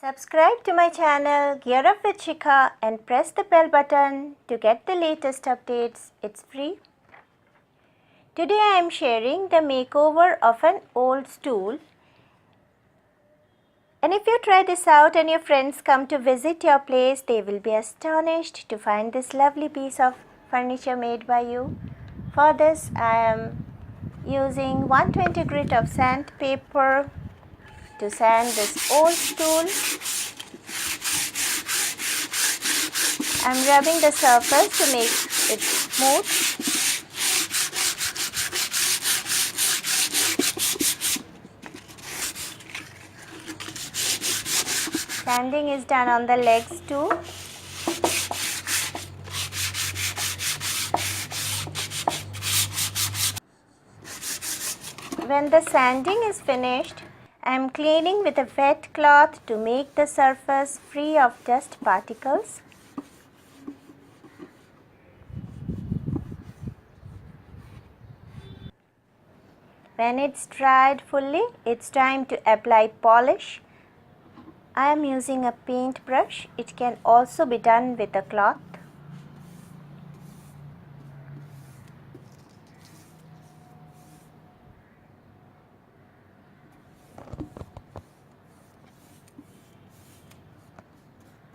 Subscribe to my channel Gearup with Shikha and press the bell button to get the latest updates. It's free. Today I am sharing the makeover of an old stool. And if you try this out and your friends come to visit your place, they will be astonished to find this lovely piece of furniture made by you. For this I am using 120 grit of sandpaper to sand this old stool. I am rubbing the surface to make it smooth. Sanding is done on the legs too. When the sanding is finished, I am cleaning with a wet cloth to make the surface free of dust particles. When it's dried fully, it's time to apply polish. I am using a paintbrush. It can also be done with a cloth.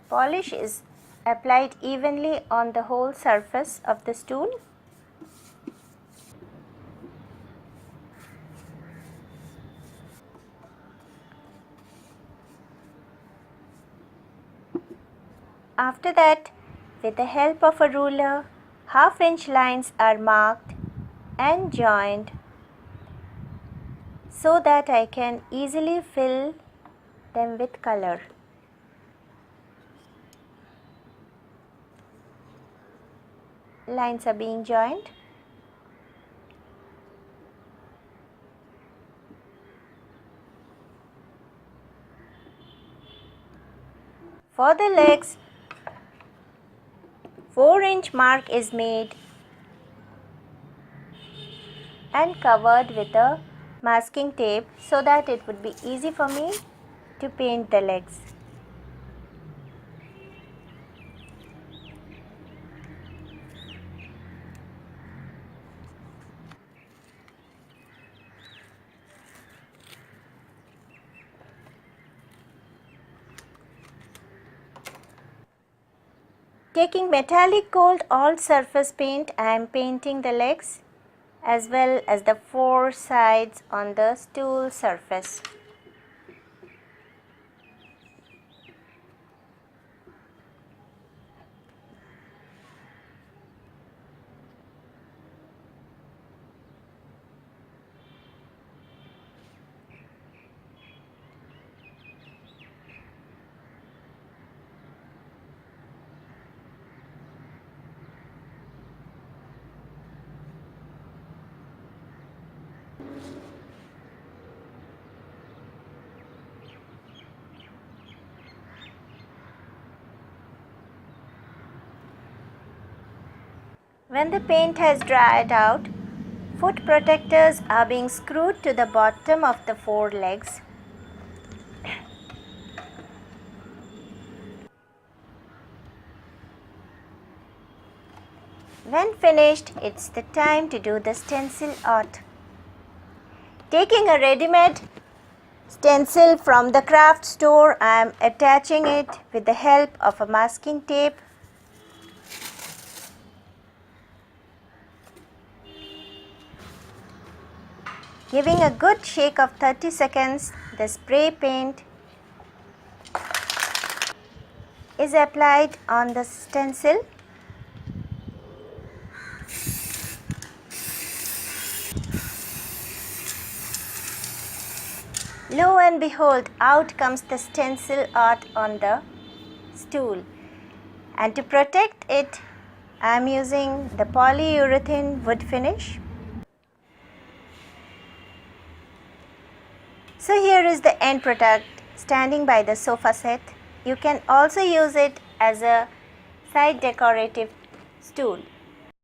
Polish is applied evenly on the whole surface of the stool. After that, with the help of a ruler, half-inch lines are marked and joined so that I can easily fill them with color. Lines are being joined. For the legs, 4-inch mark is made and covered with a masking tape so that it would be easy for me to paint the legs. Taking metallic gold all surface paint, I am painting the legs as well as the 4 sides on the stool surface. When the paint has dried out, foot protectors are being screwed to the bottom of the 4 legs. When finished, it's the time to do the stencil art. Taking a ready-made stencil from the craft store, I am attaching it with the help of a masking tape. Giving a good shake of 30 seconds, the spray paint is applied on the stencil. Lo and behold, out comes the stencil art on the stool. And to protect it, I am using the polyurethane wood finish. So here is the end product standing by the sofa set. You can also use it as a side decorative stool.